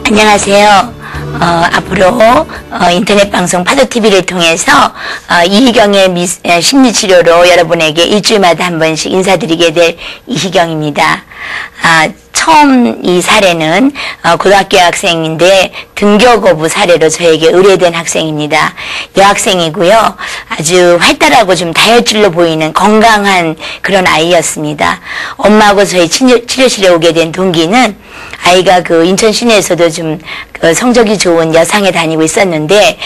안녕하세요. 앞으로 인터넷 방송 파도TV를 통해서 이희경의 심리치료로 여러분에게 일주일마다 한 번씩 인사드리게 될 이희경입니다. 처음 이 사례는 고등학교 학생인데 등교 거부 사례로 저에게 의뢰된 학생입니다. 여학생이고요. 아주 활달하고 좀 다혈질로 보이는 건강한 그런 아이였습니다. 엄마하고 저희 치료실에 오게 된 동기는 아이가 인천 시내에서도 좀 성적이 좋은 여상에 다니고 있었는데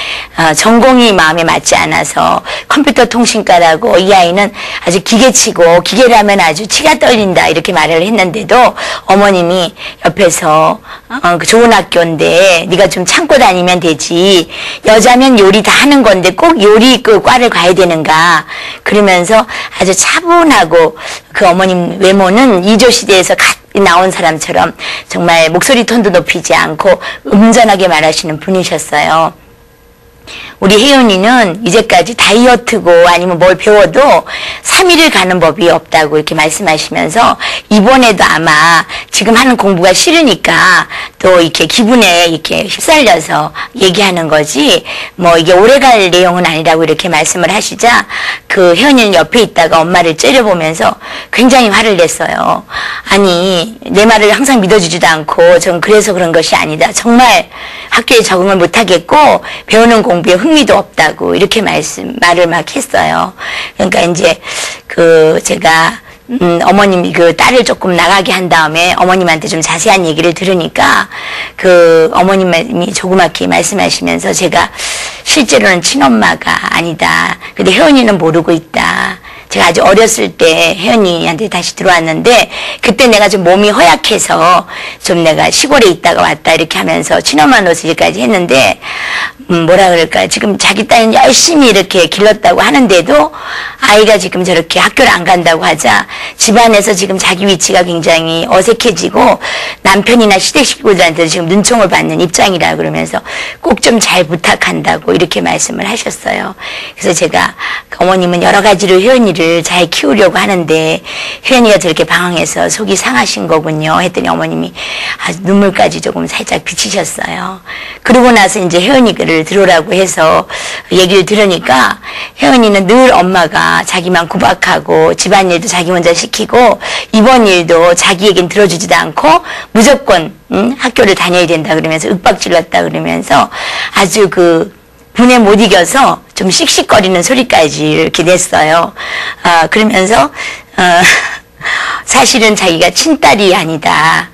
전공이 마음에 맞지 않아서 컴퓨터 통신과라고 이 아이는 아주 기계치고 기계를 하면 아주 치가 떨린다 이렇게 말을 했는데도 어머님이 옆에서 좋은 학교인데 네가 좀 참고 다니면 되지, 여자면 요리 다 하는 건데 꼭 요리 과를 가야 되는가 그러면서 아주 차분하고 그 어머님 외모는 이조시대에서 나온 사람처럼 정말 목소리 톤도 높이지 않고 음전하게 말하시는 분이셨어요. 우리 혜윤이는 이제까지 다이어트고 아니면 뭘 배워도 3일을 가는 법이 없다고 이렇게 말씀하시면서 이번에도 아마 지금 하는 공부가 싫으니까 또 이렇게 기분에 이렇게 휩쓸려서 얘기하는 거지 뭐 이게 오래갈 내용은 아니라고 이렇게 말씀을 하시자 그 혜윤이는 옆에 있다가 엄마를 째려보면서 굉장히 화를 냈어요. 아니 내 말을 항상 믿어주지도 않고 전 그래서 그런 것이 아니다. 정말 학교에 적응을 못하겠고 배우는 공부에 흥미도 없다고 이렇게 말을 막 했어요. 그러니까 이제 제가 어머님이 딸을 조금 나가게 한 다음에 어머님한테 좀 자세한 얘기를 들으니까 어머님이 조그맣게 말씀하시면서 제가 실제로는 친엄마가 아니다. 근데 혜연이는 모르고 있다. 제가 아주 어렸을 때 혜연이한테 다시 들어왔는데 그때 내가 좀 몸이 허약해서 좀 내가 시골에 있다가 왔다 이렇게 하면서 친엄마 노릇까지 했는데 뭐라 그럴까 지금 자기 딸은 열심히 이렇게 길렀다고 하는데도 아이가 지금 저렇게 학교를 안 간다고 하자 집안에서 지금 자기 위치가 굉장히 어색해지고 남편이나 시댁 식구들한테 지금 눈총을 받는 입장이라 그러면서 꼭 좀 잘 부탁한다고 이렇게 말씀을 하셨어요. 그래서 제가 어머님은 여러 가지로 혜연이를 잘 키우려고 하는데 혜연이가 저렇게 방황해서 속이 상하신 거군요 했더니 어머님이 아주 눈물까지 조금 살짝 비치셨어요. 그러고 나서 이제 혜연이를 들어오라고 해서 얘기를 들으니까 혜연이는 늘 엄마가 자기만 구박하고 집안일도 자기 먼저 시키고 이번 일도 자기에겐 들어주지도 않고 무조건 학교를 다녀야 된다 그러면서 윽박질렀다 그러면서 아주 분에 못 이겨서 좀 씩씩거리는 소리까지 이렇게 냈어요. 그러면서 사실은 자기가 친딸이 아니다.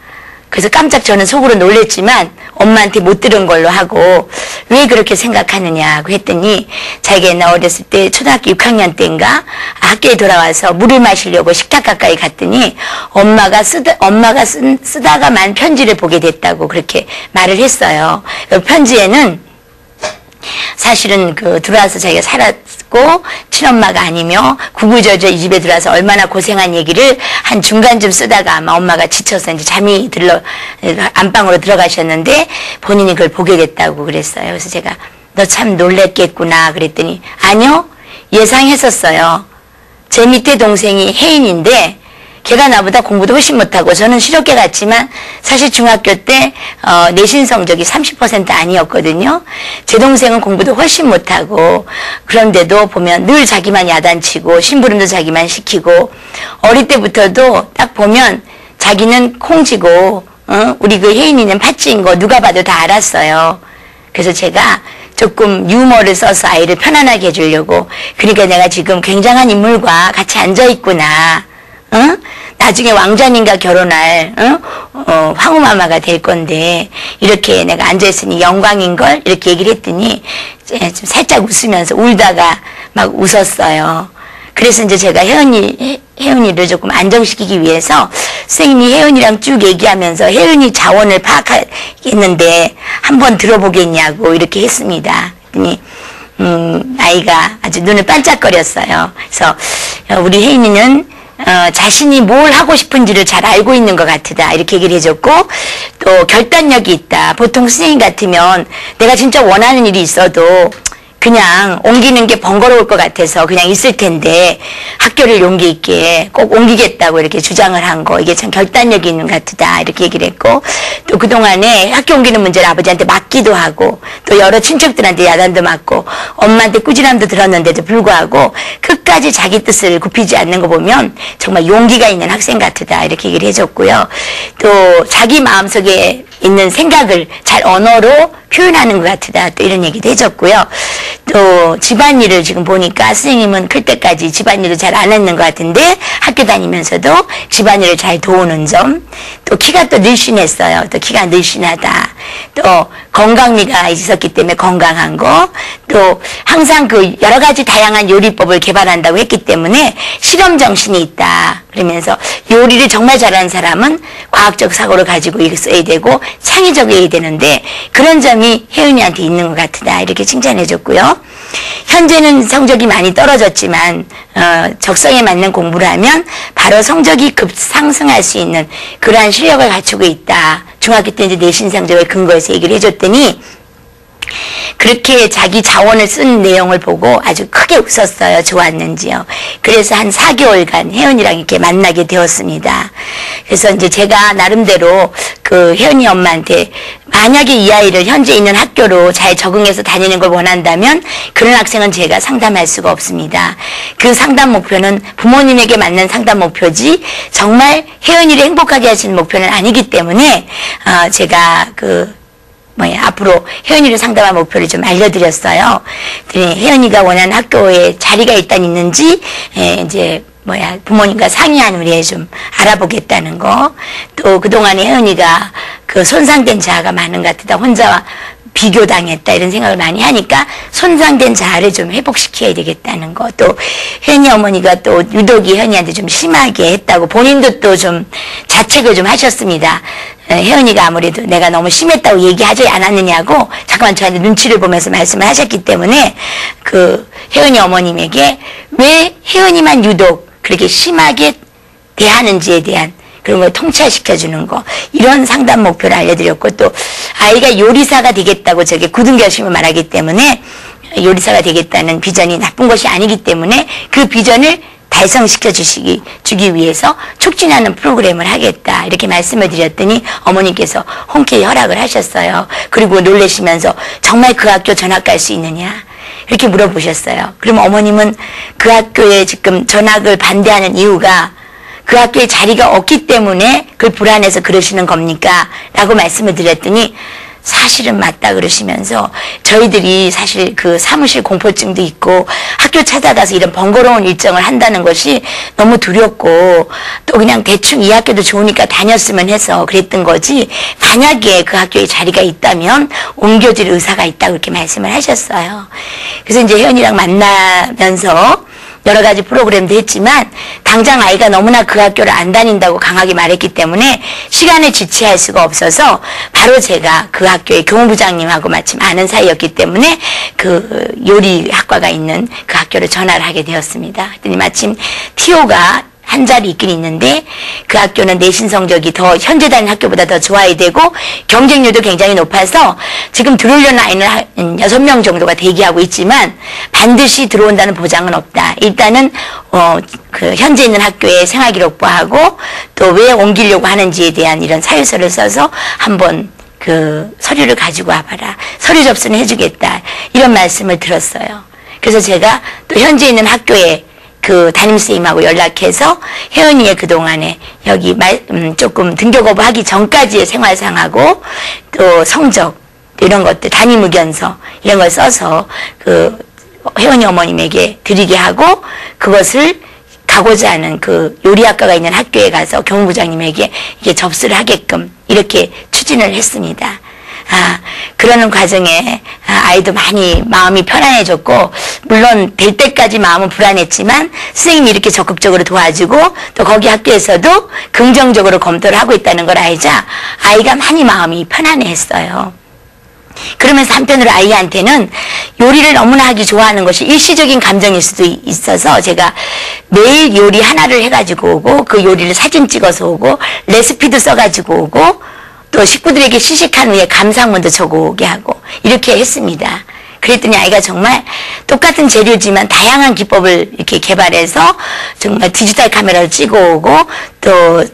그래서 깜짝 저는 속으로 놀랬지만 엄마한테 못 들은 걸로 하고 왜 그렇게 생각하느냐고 했더니 자기가 옛날 어렸을 때 초등학교 6학년 때인가 학교에 돌아와서 물을 마시려고 식탁 가까이 갔더니 엄마가 쓰다가만 편지를 보게 됐다고 그렇게 말을 했어요. 그 편지에는 사실은 들어와서 자기가 살았고 친엄마가 아니며 구구절절 이 집에 들어와서 얼마나 고생한 얘기를 한 중간쯤 쓰다가 아마 엄마가 지쳐서 이제 잠이 안방으로 들어가셨는데 본인이 그걸 보게 됐다고 그랬어요. 그래서 제가 너 참 놀랬겠구나 그랬더니 아니요 예상했었어요. 제 밑에 동생이 혜인인데 걔가 나보다 공부도 훨씬 못하고 저는 실업계 갔지만 사실 중학교 때 내신 성적이 30% 아니었거든요. 제 동생은 공부도 훨씬 못하고 그런데도 보면 늘 자기만 야단치고 심부름도 자기만 시키고 어릴 때부터도 딱 보면 자기는 콩쥐고 우리 혜인이는 팥쥐인 거 누가 봐도 다 알았어요. 그래서 제가 조금 유머를 써서 아이를 편안하게 해주려고 그러니까 내가 지금 굉장한 인물과 같이 앉아있구나. 나중에 왕자님과 결혼할 황후마마가 될 건데 이렇게 내가 앉아있으니 영광인걸 이렇게 얘기를 했더니 좀 살짝 웃으면서 울다가 막 웃었어요. 그래서 이제 제가 혜은이를 조금 안정시키기 위해서 선생님이 혜은이랑 쭉 얘기하면서 혜은이 자원을 파악하겠는데 한번 들어보겠냐고 이렇게 했습니다. 그랬더니 아이가 아주 눈을 반짝거렸어요. 그래서 우리 혜은이는 자신이 뭘 하고 싶은지를 잘 알고 있는 것 같다 이렇게 얘기를 해줬고 또 결단력이 있다. 보통 선생님 같으면 내가 진짜 원하는 일이 있어도 그냥 옮기는 게 번거로울 것 같아서 그냥 있을 텐데 학교를 용기 있게 꼭 옮기겠다고 이렇게 주장을 한 거, 이게 참 결단력이 있는 것 같다 이렇게 얘기를 했고, 또 그동안에 학교 옮기는 문제를 아버지한테 맞기도 하고 또 여러 친척들한테 야단도 맞고 엄마한테 꾸지람도 들었는데도 불구하고 끝까지 자기 뜻을 굽히지 않는 거 보면 정말 용기가 있는 학생 같다 이렇게 얘기를 해줬고요. 또 자기 마음속에 있는 생각을 잘 언어로 표현하는 것 같다 또 이런 얘기도 해줬고요. 또 집안일을 지금 보니까 선생님은 클 때까지 집안일을 잘 안 했는 것 같은데 학교 다니면서도 집안일을 잘 도우는 점, 또 키가 또 늘씬했어요. 또 키가 늘씬하다. 또 건강미가 있었기 때문에 건강한 거, 또 항상 그 여러 가지 다양한 요리법을 개발한다고 했기 때문에 실험 정신이 있다. 그러면서 요리를 정말 잘하는 사람은 과학적 사고를 가지고 있어야 되고 창의적이어야 되는데 그런 점이 혜은이한테 있는 것 같다 이렇게 칭찬해줬고요. 현재는 성적이 많이 떨어졌지만 적성에 맞는 공부를 하면 바로 성적이 급상승할 수 있는 그러한 실력을 갖추고 있다. 중학교 때 이제 내신 성적을 근거해서 얘기를 해줬더니 그렇게 자기 자원을 쓴 내용을 보고 아주 크게 웃었어요. 좋았는지요. 그래서 한 4개월간 혜은이랑 이렇게 만나게 되었습니다. 그래서 이제 제가 나름대로 그 혜은이 엄마한테 만약에 이 아이를 현재 있는 학교로 잘 적응해서 다니는 걸 원한다면 그런 학생은 제가 상담할 수가 없습니다. 그 상담 목표는 부모님에게 맞는 상담 목표지 정말 혜은이를 행복하게 하시는 목표는 아니기 때문에 제가 앞으로 혜은이를 상담할 목표를 좀 알려드렸어요. 혜은이가 원하는 학교에 자리가 일단 있는지, 부모님과 상의한 후에 좀 알아보겠다는 거. 또 그동안에 혜은이가 그 손상된 자아가 많은 것 같다. 혼자 비교당했다 이런 생각을 많이 하니까 손상된 자아를 좀 회복시켜야 되겠다는 거. 또 혜은이 어머니가 또 유독이 혜은이한테 좀 심하게 했다고 본인도 또 좀 자책을 좀 하셨습니다. 혜은이가 아무래도 내가 너무 심했다고 얘기하지 않았느냐고 잠깐만 저한테 눈치를 보면서 말씀을 하셨기 때문에 그 혜은이 어머님에게 왜 혜은이만 유독 그렇게 심하게 대하는지에 대한 그런 걸 통찰시켜주는 거, 이런 상담 목표를 알려드렸고, 또 아이가 요리사가 되겠다고 저게 굳은 결심을 말하기 때문에 요리사가 되겠다는 비전이 나쁜 것이 아니기 때문에 그 비전을 달성시켜 주기 위해서 촉진하는 프로그램을 하겠다 이렇게 말씀을 드렸더니 어머니께서 흔쾌히 허락을 하셨어요. 그리고 놀라시면서 정말 그 학교 전학 갈 수 있느냐 이렇게 물어보셨어요. 그러면 어머님은 그 학교에 지금 전학을 반대하는 이유가 그 학교에 자리가 없기 때문에 그걸 불안해서 그러시는 겁니까? 라고 말씀을 드렸더니 사실은 맞다 그러시면서 저희들이 사실 그 사무실 공포증도 있고 학교 찾아가서 이런 번거로운 일정을 한다는 것이 너무 두렵고 또 그냥 대충 이 학교도 좋으니까 다녔으면 해서 그랬던 거지, 만약에 그 학교에 자리가 있다면 옮겨질 의사가 있다고 그렇게 말씀을 하셨어요. 그래서 이제 혜연이랑 만나면서 여러 가지 프로그램도 했지만 당장 아이가 너무나 그 학교를 안 다닌다고 강하게 말했기 때문에 시간을 지체할 수가 없어서 바로 제가 그 학교의 교무부장님하고 마침 아는 사이였기 때문에 그 요리학과가 있는 그 학교를 전화를 하게 되었습니다. 그랬더니 마침 TO가 한 자리 있긴 있는데 그 학교는 내신 성적이 더 현재 다니는 학교보다 더 좋아야 되고 경쟁률도 굉장히 높아서 지금 들어오려는 아이는 한 6명 정도가 대기하고 있지만 반드시 들어온다는 보장은 없다. 일단은 그 현재 있는 학교의 생활기록부하고 또 왜 옮기려고 하는지에 대한 이런 사유서를 써서 한번 그 서류를 가지고 와봐라. 서류 접수는 해주겠다. 이런 말씀을 들었어요. 그래서 제가 또 현재 있는 학교에 그 담임선생님하고 연락해서 혜은이의 그동안에 여기 조금 등교 거부하기 전까지의 생활상하고 또 성적 이런 것들 담임 의견서 이런 걸 써서 그 혜은이 어머님에게 드리게 하고 그것을 가고자 하는 그 요리학과가 있는 학교에 가서 교무부장님에게 이게 접수를 하게끔 이렇게 추진을 했습니다. 그러는 과정에 아이도 많이 마음이 편안해졌고, 물론 될 때까지 마음은 불안했지만 선생님이 이렇게 적극적으로 도와주고 또 거기 학교에서도 긍정적으로 검토를 하고 있다는 걸 알자 아이가 많이 마음이 편안해했어요. 그러면서 한편으로 아이한테는 요리를 너무나 하기 좋아하는 것이 일시적인 감정일 수도 있어서 제가 매일 요리 하나를 해가지고 오고 그 요리를 사진 찍어서 오고 레시피도 써가지고 오고 또 식구들에게 시식한 후에 감상문도 적어오게 하고 이렇게 했습니다. 그랬더니 아이가 정말 똑같은 재료지만 다양한 기법을 이렇게 개발해서 정말 디지털 카메라를 찍어오고 또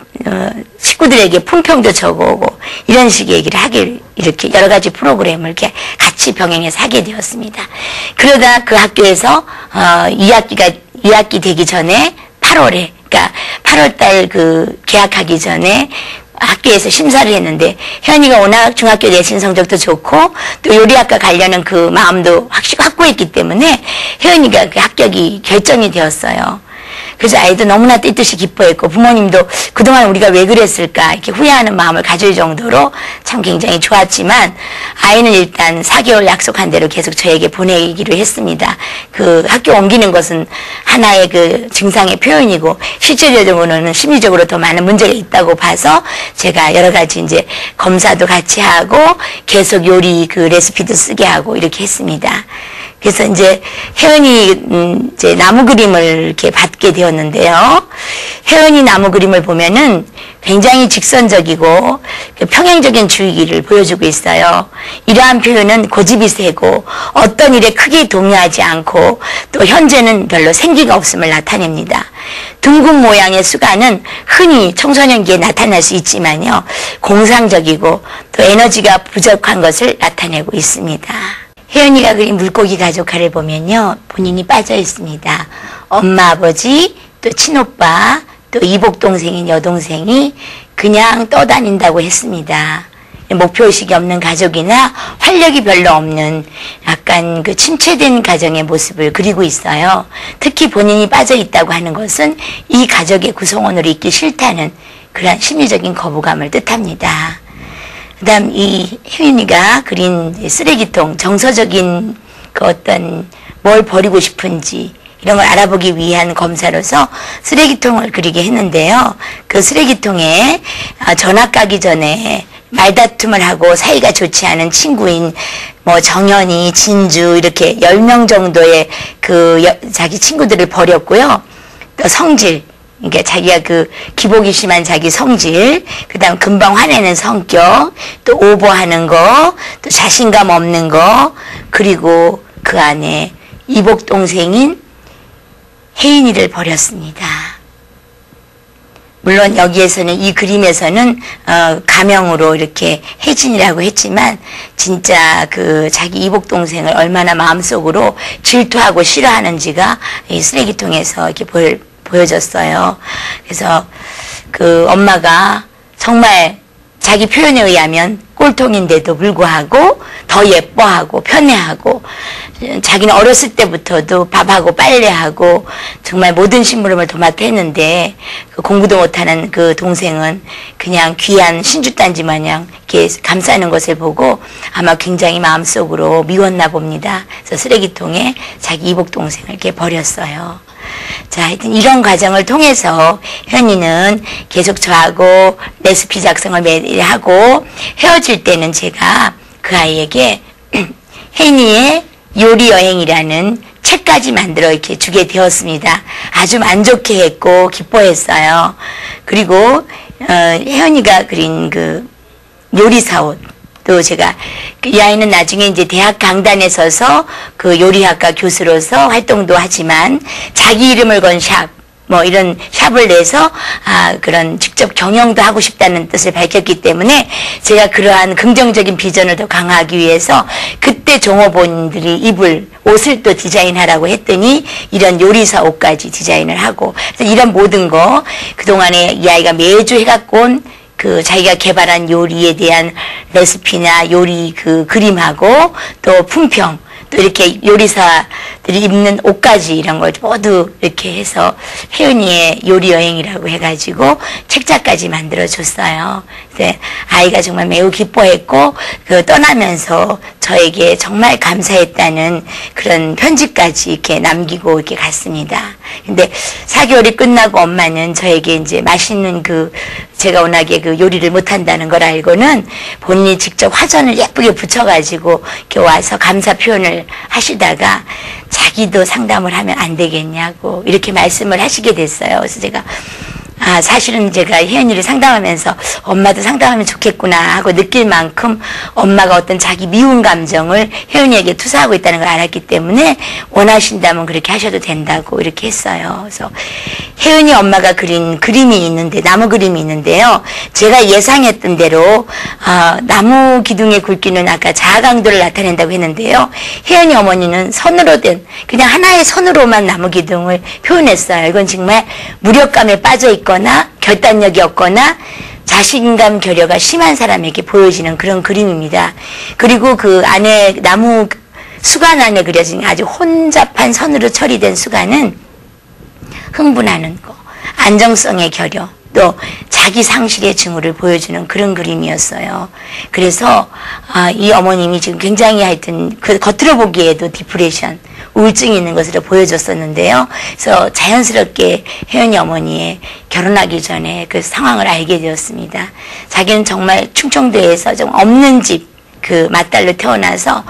식구들에게 품평도 적어오고 이런 식의 얘기를 하길 이렇게 여러 가지 프로그램을 이렇게 같이 병행해서 하게 되었습니다. 그러다 그 학교에서 2학기 되기 전에 8월에 그러니까 8월달 그 개학하기 전에 학교에서 심사를 했는데 혜연이가 워낙 중학교 내신 성적도 좋고 또 요리학과 가려는 그 마음도 확고했기 때문에 혜연이가 그 합격이 결정이 되었어요. 그래서 아이도 너무나 뜻뜻이 기뻐했고 부모님도 그동안 우리가 왜 그랬을까 이렇게 후회하는 마음을 가질 정도로 참 굉장히 좋았지만 아이는 일단 4개월 약속한 대로 계속 저에게 보내기로 했습니다. 그 학교 옮기는 것은 하나의 그 증상의 표현이고 실질적으로는 심리적으로 더 많은 문제가 있다고 봐서 제가 여러 가지 이제 검사도 같이 하고 계속 요리 그 레시피도 쓰게 하고 이렇게 했습니다. 그래서 이제 혜연이 이제 나무 그림을 이렇게 받게 되었는데요. 혜연이 나무 그림을 보면은 굉장히 직선적이고 평행적인 주의기를 보여주고 있어요. 이러한 표현은 고집이 세고 어떤 일에 크게 동요하지 않고 또 현재는 별로 생기가 없음을 나타냅니다. 둥근 모양의 수가는 흔히 청소년기에 나타날 수 있지만요. 공상적이고 또 에너지가 부족한 것을 나타내고 있습니다. 혜연이가 그린 물고기 가족화를 보면요. 본인이 빠져 있습니다. 엄마, 아버지, 또 친오빠, 또 이복동생인 여동생이 그냥 떠다닌다고 했습니다. 목표의식이 없는 가족이나 활력이 별로 없는 약간 그 침체된 가정의 모습을 그리고 있어요. 특히 본인이 빠져 있다고 하는 것은 이 가족의 구성원으로 있기 싫다는 그러한 심리적인 거부감을 뜻합니다. 그 다음 이 혜윤이가 그린 쓰레기통, 정서적인 그 어떤 뭘 버리고 싶은지 이런 걸 알아보기 위한 검사로서 쓰레기통을 그리게 했는데요. 그 쓰레기통에 전학 가기 전에 말다툼을 하고 사이가 좋지 않은 친구인 뭐 정연이, 진주 이렇게 10명 정도의 그 자기 친구들을 버렸고요. 또 성질, 그러니까 자기가 그 기복이 심한 자기 성질, 그 다음 금방 화내는 성격, 또 오버하는 거, 또 자신감 없는 거, 그리고 그 안에 이복 동생인 혜인이를 버렸습니다. 물론 여기에서는 이 그림에서는 가명으로 이렇게 혜진이라고 했지만 진짜 그 자기 이복 동생을 얼마나 마음속으로 질투하고 싫어하는지가 이 쓰레기통에서 이렇게 보여졌어요. 그래서 그 엄마가 정말 자기 표현에 의하면 꼴통인데도 불구하고 더 예뻐하고 편애하고 자기는 어렸을 때부터도 밥하고 빨래하고 정말 모든 심부름을 도맡아 했는데 그 공부도 못하는 그 동생은 그냥 귀한 신주단지 마냥 이렇게 감싸는 것을 보고 아마 굉장히 마음속으로 미웠나 봅니다. 그래서 쓰레기통에 자기 이복 동생을 이렇게 버렸어요. 자, 하여튼 이런 과정을 통해서 현이는 계속 저하고 레시피 작성을 매일 하고 헤어질 때는 제가 그 아이에게 혜인이의 요리 여행이라는 책까지 만들어 이렇게 주게 되었습니다. 아주 만족해 했고 기뻐했어요. 그리고 혜연이가 그린 그 요리사 옷, 또 제가 이 아이는 나중에 이제 대학 강단에 서서 그 요리학과 교수로서 활동도 하지만 자기 이름을 건 샵, 뭐 이런 샵을 내서 그런 직접 경영도 하고 싶다는 뜻을 밝혔기 때문에 제가 그러한 긍정적인 비전을 더 강화하기 위해서 그때 종업원들이 입을 옷을 또 디자인하라고 했더니 이런 요리사 옷까지 디자인을 하고 이런 모든 거 그동안에 이 아이가 매주 해갖고 온 그 자기가 개발한 요리에 대한 레시피나 요리 그 그림하고 또 품평 또 이렇게 요리사들이 입는 옷까지 이런 걸 모두 이렇게 해서 혜은이의 요리 여행이라고 해가지고 책자까지 만들어줬어요. 그래서 아이가 정말 매우 기뻐했고 그 떠나면서 저에게 정말 감사했다는 그런 편지까지 이렇게 남기고 이렇게 갔습니다. 근데 4개월이 끝나고 엄마는 저에게 이제 맛있는 그 제가 워낙에 그 요리를 못한다는 걸 알고는 본인이 직접 화전을 예쁘게 붙여가지고 이렇게 와서 감사 표현을 하시다가 자기도 상담을 하면 안 되겠냐고 이렇게 말씀을 하시게 됐어요. 그래서 제가 사실은 제가 혜연이를 상담하면서 엄마도 상담하면 좋겠구나 하고 느낄 만큼 엄마가 어떤 자기 미운 감정을 혜연이에게 투사하고 있다는 걸 알았기 때문에 원하신다면 그렇게 하셔도 된다고 이렇게 했어요. 그래서 혜연이 엄마가 그린 그림이 있는데, 나무 그림이 있는데요. 제가 예상했던 대로 나무 기둥의 굵기는 아까 자아강도를 나타낸다고 했는데요. 혜연이 어머니는 선으로 된 그냥 하나의 선으로만 나무 기둥을 표현했어요. 이건 정말 무력감에 빠져 있거나 결단력이 없거나 자신감 결여가 심한 사람에게 보여지는 그런 그림입니다. 그리고 그 안에 나무 수간 안에 그려진 아주 혼잡한 선으로 처리된 수간은 흥분하는 거, 안정성의 결여, 또 자기 상실의 징후를 보여주는 그런 그림이었어요. 그래서 이 어머님이 지금 굉장히 하여튼 그 겉으로 보기에도 디프레션, 우울증이 있는 것으로 보여줬었는데요. 그래서 자연스럽게 혜연이 어머니의 결혼하기 전에 그 상황을 알게 되었습니다. 자기는 정말 충청도에서 좀 없는 집 그 맏딸로 태어나서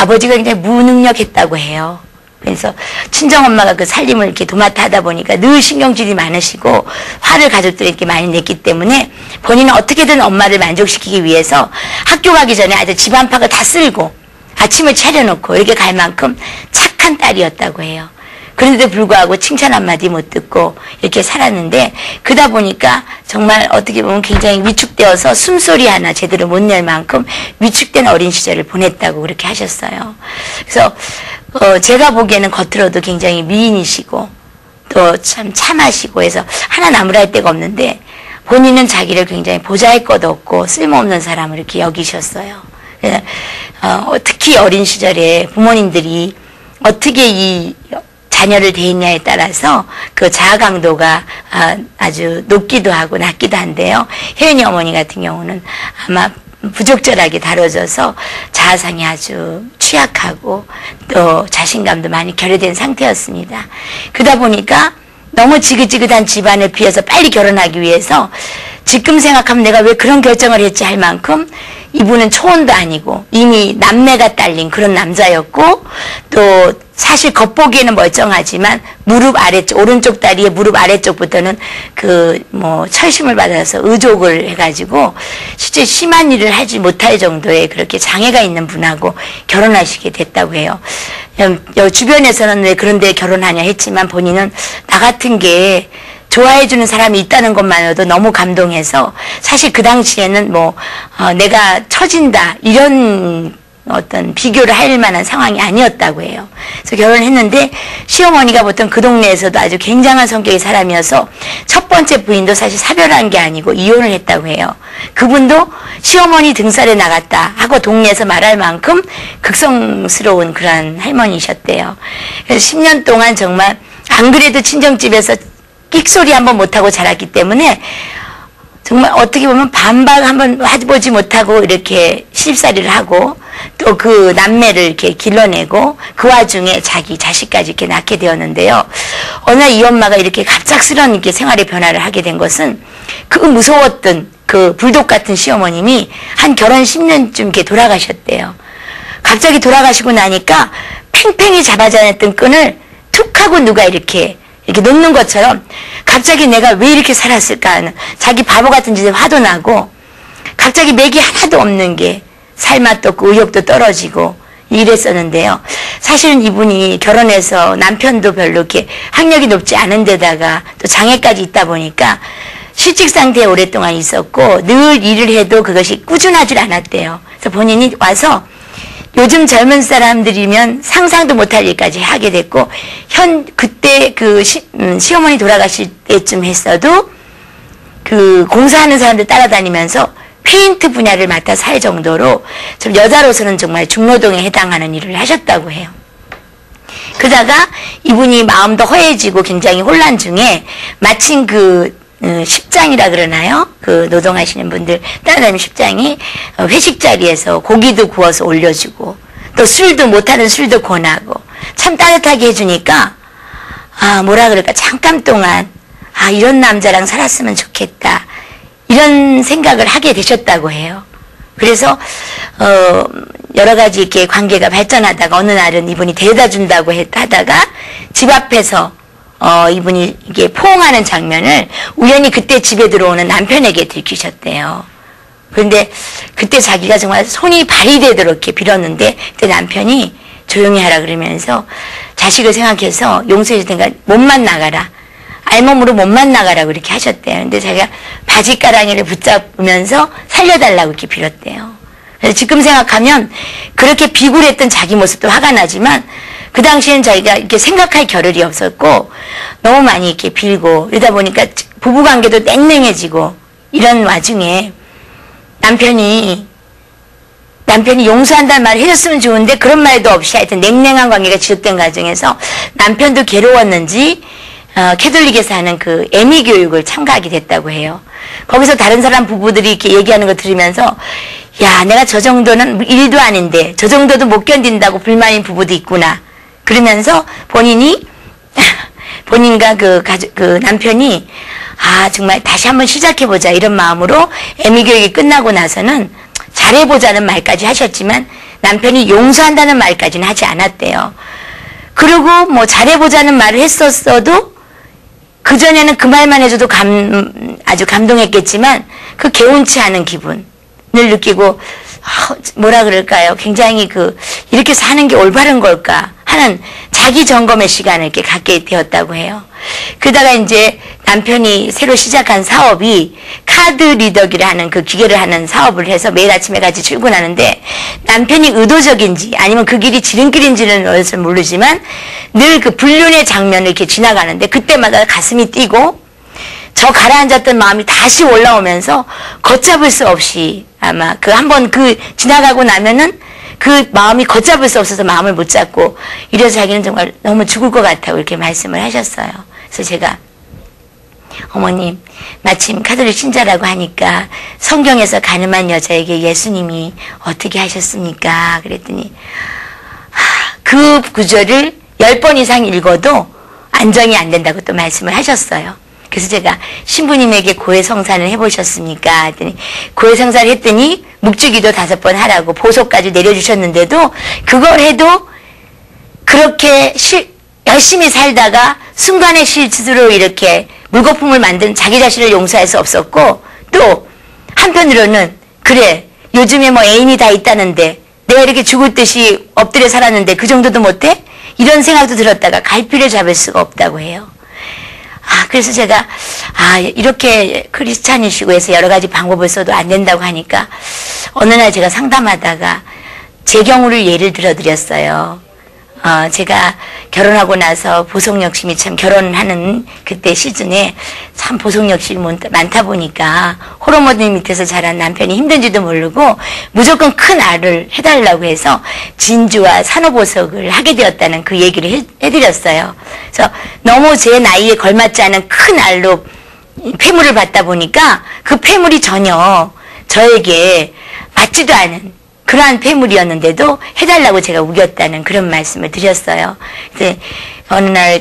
아버지가 굉장히 무능력했다고 해요. 그래서 친정엄마가 그 살림을 이렇게 도맡아 하다 보니까 늘 신경질이 많으시고 화를 가족들에게 많이 냈기 때문에 본인은 어떻게든 엄마를 만족시키기 위해서 학교 가기 전에 아주 집 안팎을 다 쓸고 아침을 차려놓고 이렇게 갈 만큼 착한 딸이었다고 해요. 그런데도 불구하고 칭찬 한마디 못 듣고 이렇게 살았는데, 그러다 보니까 정말 어떻게 보면 굉장히 위축되어서 숨소리 하나 제대로 못 낼 만큼 위축된 어린 시절을 보냈다고 그렇게 하셨어요. 그래서 제가 보기에는 겉으로도 굉장히 미인이시고 또 참 참하시고 해서 하나 나무랄 데가 없는데, 본인은 자기를 굉장히 보잘것 없고 쓸모없는 사람을 이렇게 여기셨어요. 특히 어린 시절에 부모님들이 어떻게 이 자녀를 대했냐에 따라서 그 자아 강도가 아주 높기도 하고 낮기도 한데요. 혜연이 어머니 같은 경우는 아마 부적절하게 다뤄져서 자아상이 아주 취약하고 또 자신감도 많이 결여된 상태였습니다. 그러다 보니까 너무 지긋지긋한 집안을 피해서 빨리 결혼하기 위해서 지금 생각하면 내가 왜 그런 결정을 했지 할 만큼 이분은 초혼도 아니고 이미 남매가 딸린 그런 남자였고, 또 사실 겉보기에는 멀쩡하지만 무릎 아래쪽, 오른쪽 다리의 무릎 아래쪽부터는 철심을 받아서 의족을 해가지고 실제 심한 일을 하지 못할 정도의 그렇게 장애가 있는 분하고 결혼하시게 됐다고 해요. 주변에서는 왜 그런 데 결혼하냐 했지만 본인은 나 같은 게 좋아해주는 사람이 있다는 것만으로도 너무 감동해서, 사실 그 당시에는 내가 처진다 이런 어떤 비교를 할 만한 상황이 아니었다고 해요. 그래서 결혼했는데 시어머니가 보통 그 동네에서도 아주 굉장한 성격의 사람이어서 첫 번째 부인도 사실 사별한 게 아니고 이혼을 했다고 해요. 그분도 시어머니 등살에 나갔다 하고 동네에서 말할 만큼 극성스러운 그런 할머니셨대요. 그래서 10년 동안 정말 안 그래도 친정집에서 끽소리 한번 못하고 자랐기 때문에 정말 어떻게 보면 반박 한번 해보지 못하고 이렇게 시집살이를 하고 또 그 남매를 이렇게 길러내고 그 와중에 자기 자식까지 이렇게 낳게 되었는데요. 어느 날 이 엄마가 이렇게 갑작스런 이렇게 생활의 변화를 하게 된 것은 그 무서웠던 그 불독 같은 시어머님이 한 결혼 10년쯤 이렇게 돌아가셨대요. 갑자기 돌아가시고 나니까 팽팽히 잡아잡았던 끈을 툭 하고 누가 이렇게 놓는 것처럼 갑자기 내가 왜 이렇게 살았을까 하는 자기 바보 같은 짓에 화도 나고, 갑자기 맥이 하나도 없는 게 살맛도 없고 의욕도 떨어지고 이랬었는데요. 사실은 이분이 결혼해서 남편도 별로 이렇게 학력이 높지 않은 데다가 또 장애까지 있다 보니까 실직 상태에 오랫동안 있었고 늘 일을 해도 그것이 꾸준하지 않았대요. 그래서 본인이 와서 요즘 젊은 사람들이면 상상도 못할 일까지 하게 됐고, 그때 시어머니 돌아가실 때쯤 했어도 그 공사하는 사람들 따라다니면서 페인트 분야를 맡아서 할 정도로 좀 여자로서는 정말 중노동에 해당하는 일을 하셨다고 해요. 그러다가 이분이 마음도 허해지고 굉장히 혼란 중에 마침 십장이라 그러나요? 그 노동하시는 분들 따라다니는 십장이 회식 자리에서 고기도 구워서 올려주고 또 술도 못하는 술도 권하고 참 따뜻하게 해주니까 뭐라 그럴까, 잠깐 동안 이런 남자랑 살았으면 좋겠다 이런 생각을 하게 되셨다고 해요. 그래서 여러 가지 이렇게 관계가 발전하다가 어느 날은 이분이 데려다 준다고 하다가 집 앞에서 이분이 이게 포옹하는 장면을 우연히 그때 집에 들어오는 남편에게 들키셨대요. 그런데 그때 자기가 정말 손이 발이 되도록 이렇게 빌었는데 그때 남편이 조용히 하라 그러면서 자식을 생각해서 용서해 줄 테니까 몸만 나가라. 알몸으로 몸만 나가라고 이렇게 하셨대요. 근데 자기가 바지가랑이를 붙잡으면서 살려달라고 이렇게 빌었대요. 그래서 지금 생각하면 그렇게 비굴했던 자기 모습도 화가 나지만 그 당시에는 자기가 이렇게 생각할 겨를이 없었고 너무 많이 이렇게 빌고 이러다 보니까 부부관계도 냉랭해지고 이런 와중에 남편이 용서한다는 말을 해줬으면 좋은데 그런 말도 없이 하여튼 냉랭한 관계가 지속된 과정에서 남편도 괴로웠는지 캐톨릭에서 하는 그 애미 교육을 참가하게 됐다고 해요. 거기서 다른 사람 부부들이 이렇게 얘기하는 거 들으면서 야, 내가 저 정도는 일도 아닌데 저 정도도 못 견딘다고 불만인 부부도 있구나. 그러면서 본인과 그 남편이 정말 다시 한번 시작해보자 이런 마음으로 애미 교육이 끝나고 나서는 잘해보자는 말까지 하셨지만 남편이 용서한다는 말까지는 하지 않았대요. 그리고 뭐 잘해보자는 말을 했었어도 그전에는 그 말만 해줘도 아주 감동했겠지만 그 개운치 않은 기분을 느끼고 뭐라 그럴까요? 굉장히 이렇게 사는 게 올바른 걸까 하는 자기 점검의 시간을 이렇게 갖게 되었다고 해요. 그러다가 이제 남편이 새로 시작한 사업이 카드 리더기라는 그 기계를 하는 사업을 해서 매일 아침에 같이 출근하는데 남편이 의도적인지 아니면 그 길이 지름길인지는 모르지만 늘 그 불륜의 장면을 이렇게 지나가는데 그때마다 가슴이 뛰고 저 가라앉았던 마음이 다시 올라오면서 걷잡을 수 없이 아마 한번 지나가고 나면은 그 마음이 걷잡을 수 없어서 마음을 못 잡고 이래서 자기는 정말 너무 죽을 것 같다고 이렇게 말씀을 하셨어요. 그래서 제가 어머님 마침 카톨릭 신자라고 하니까 성경에서 가늠한 여자에게 예수님이 어떻게 하셨습니까? 그랬더니 그 구절을 10번 이상 읽어도 안정이 안 된다고 또 말씀을 하셨어요. 그래서 제가 신부님에게 고해성사를 해보셨습니까? 했더니 고해성사를 했더니 묵주기도 5번 하라고 보석까지 내려주셨는데도 그걸 해도 그렇게 열심히 살다가 순간의 실수로 이렇게 물거품을 만든 자기 자신을 용서할 수 없었고 또 한편으로는 그래 요즘에 뭐 애인이 다 있다는데 내가 이렇게 죽을 듯이 엎드려 살았는데 그 정도도 못해? 이런 생각도 들었다가 갈피를 잡을 수가 없다고 해요. 그래서 제가 이렇게 크리스찬이시고 해서 여러 가지 방법을 써도 안 된다고 하니까 어느 날 제가 상담하다가 제 경우를 예를 들어드렸어요. 제가 결혼하고 나서 보석 욕심이 참 결혼하는 그때 시즌에 참 보석 욕심이 많다 보니까 호르몬 밑에서 자란 남편이 힘든지도 모르고 무조건 큰 알을 해달라고 해서 진주와 산호보석을 하게 되었다는 그 얘기를 해드렸어요. 그래서 너무 제 나이에 걸맞지 않은 큰 알로 폐물을 받다 보니까 그 폐물이 전혀 저에게 맞지도 않은 그러한 폐물이었는데도 해달라고 제가 우겼다는 그런 말씀을 드렸어요. 근데 어느 날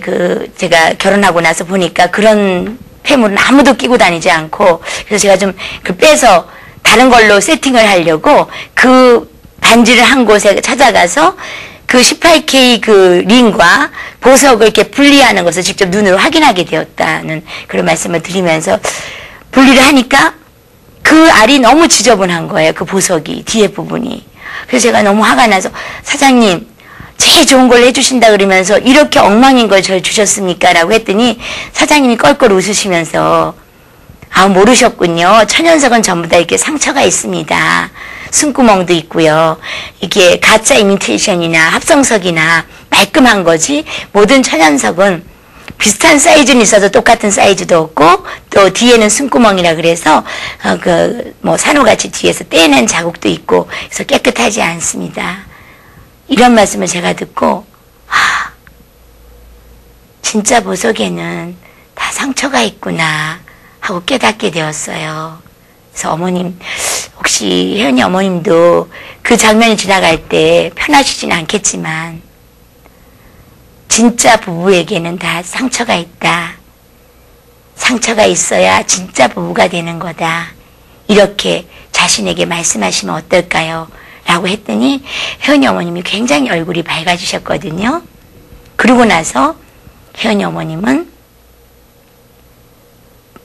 제가 결혼하고 나서 보니까 그런 폐물은 아무도 끼고 다니지 않고 그래서 제가 좀 빼서 다른 걸로 세팅을 하려고 그 반지를 한 곳에 찾아가서 그 18K 링과 보석을 이렇게 분리하는 것을 직접 눈으로 확인하게 되었다는 그런 말씀을 드리면서 분리를 하니까 그 알이 너무 지저분한 거예요. 그 보석이 뒤에 부분이. 그래서 제가 너무 화가 나서 사장님 제일 좋은 걸 해주신다 그러면서 이렇게 엉망인 걸 저 주셨습니까? 라고 했더니 사장님이 껄껄 웃으시면서 모르셨군요. 천연석은 전부 다 이렇게 상처가 있습니다. 숨구멍도 있고요. 이게 가짜 이미테이션이나 합성석이나 말끔한 거지 모든 천연석은 비슷한 사이즈는 있어도 똑같은 사이즈도 없고 또 뒤에는 숨구멍이라 그래서 산호같이 뒤에서 떼낸 자국도 있고 그래서 깨끗하지 않습니다. 이런 말씀을 제가 듣고 진짜 보석에는 다 상처가 있구나 하고 깨닫게 되었어요. 그래서 어머님 혹시 혜연이 어머님도 그 장면이 지나갈 때 편하시진 않겠지만 진짜 부부에게는 다 상처가 있다. 상처가 있어야 진짜 부부가 되는 거다. 이렇게 자신에게 말씀하시면 어떨까요? 라고 했더니 혜연이 어머님이 굉장히 얼굴이 밝아지셨거든요. 그러고 나서 혜연이 어머님은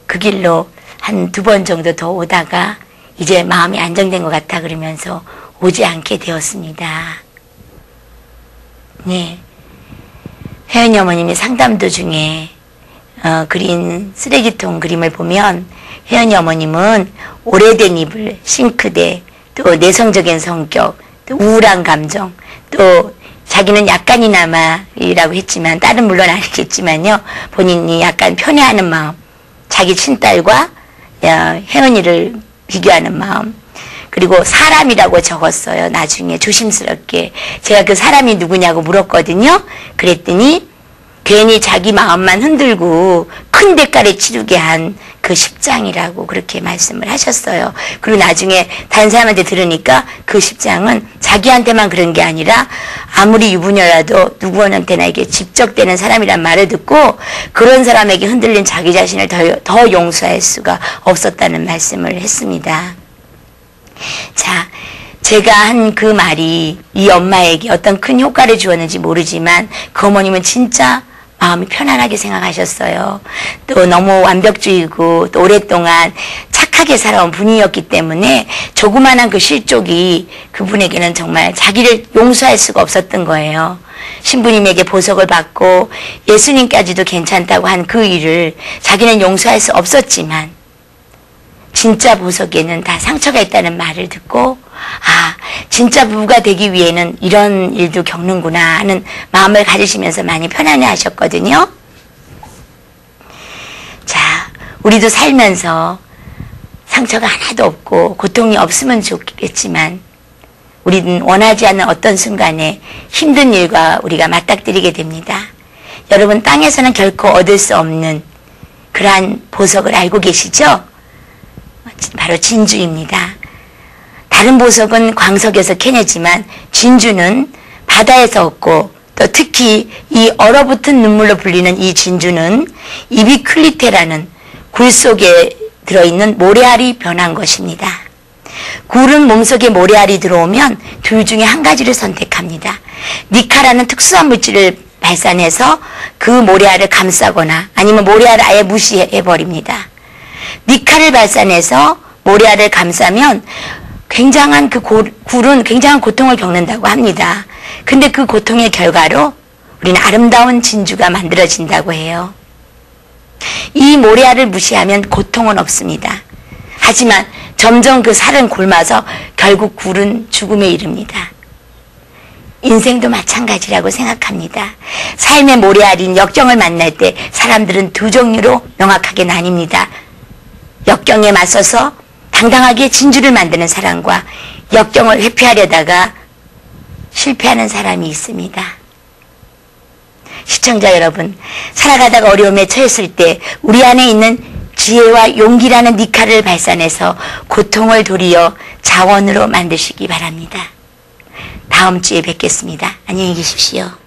그 길로 한 2번 정도 더 오다가 이제 마음이 안정된 것 같아 그러면서 오지 않게 되었습니다. 네. 혜연이 어머님이 상담 도중에 그린 쓰레기통 그림을 보면 혜연이 어머님은 오래된 이불, 싱크대, 또 내성적인 성격, 또 우울한 감정, 또 자기는 약간이나마 이라고 했지만 딸은 물론 아니겠지만요. 본인이 약간 편애하는 마음, 자기 친딸과 혜연이를 비교하는 마음, 그리고 사람이라고 적었어요. 나중에 조심스럽게. 제가 그 사람이 누구냐고 물었거든요. 그랬더니 괜히 자기 마음만 흔들고 큰 대가를 치르게 한 그 십장이라고 그렇게 말씀을 하셨어요. 그리고 나중에 다른 사람한테 들으니까 그 십장은 자기한테만 그런 게 아니라 아무리 유부녀라도 누구한테나 이게 직접되는 사람이란 말을 듣고 그런 사람에게 흔들린 자기 자신을 더 용서할 수가 없었다는 말씀을 했습니다. 자, 제가 한 그 말이 이 엄마에게 어떤 큰 효과를 주었는지 모르지만 그 어머님은 진짜 마음이 편안하게 생각하셨어요. 또 너무 완벽주의고 또 오랫동안 착하게 살아온 분이었기 때문에 조그만한 그 실족이 그분에게는 정말 자기를 용서할 수가 없었던 거예요. 신부님에게 보석을 받고 예수님까지도 괜찮다고 한 그 일을 자기는 용서할 수 없었지만 진짜 보석에는 다 상처가 있다는 말을 듣고 진짜 부부가 되기 위해는 이런 일도 겪는구나 하는 마음을 가지시면서 많이 편안해 하셨거든요. 자, 우리도 살면서 상처가 하나도 없고 고통이 없으면 좋겠지만 우리는 원하지 않는 어떤 순간에 힘든 일과 우리가 맞닥뜨리게 됩니다. 여러분, 땅에서는 결코 얻을 수 없는 그러한 보석을 알고 계시죠? 바로 진주입니다. 다른 보석은 광석에서 캐내지만 진주는 바다에서 얻고 또 특히 이 얼어붙은 눈물로 불리는 이 진주는 이비클리테라는 굴 속에 들어있는 모래알이 변한 것입니다. 굴은 몸속에 모래알이 들어오면 둘 중에 한 가지를 선택합니다. 니카라는 특수한 물질을 발산해서 그 모래알을 감싸거나 아니면 모래알을 아예 무시해버립니다. 니카를 발산해서 모래알을 감싸면 굉장한 그 굴은 굉장한 고통을 겪는다고 합니다. 근데 그 고통의 결과로 우리는 아름다운 진주가 만들어진다고 해요. 이 모래알을 무시하면 고통은 없습니다. 하지만 점점 그 살은 곪아서 결국 굴은 죽음에 이릅니다. 인생도 마찬가지라고 생각합니다. 삶의 모래알인 역경을 만날 때 사람들은 두 종류로 명확하게 나뉩니다. 역경에 맞서서 당당하게 진주를 만드는 사람과 역경을 회피하려다가 실패하는 사람이 있습니다. 시청자 여러분, 살아가다가 어려움에 처했을 때 우리 안에 있는 지혜와 용기라는 니카를 발산해서 고통을 도리어 자원으로 만드시기 바랍니다. 다음 주에 뵙겠습니다. 안녕히 계십시오.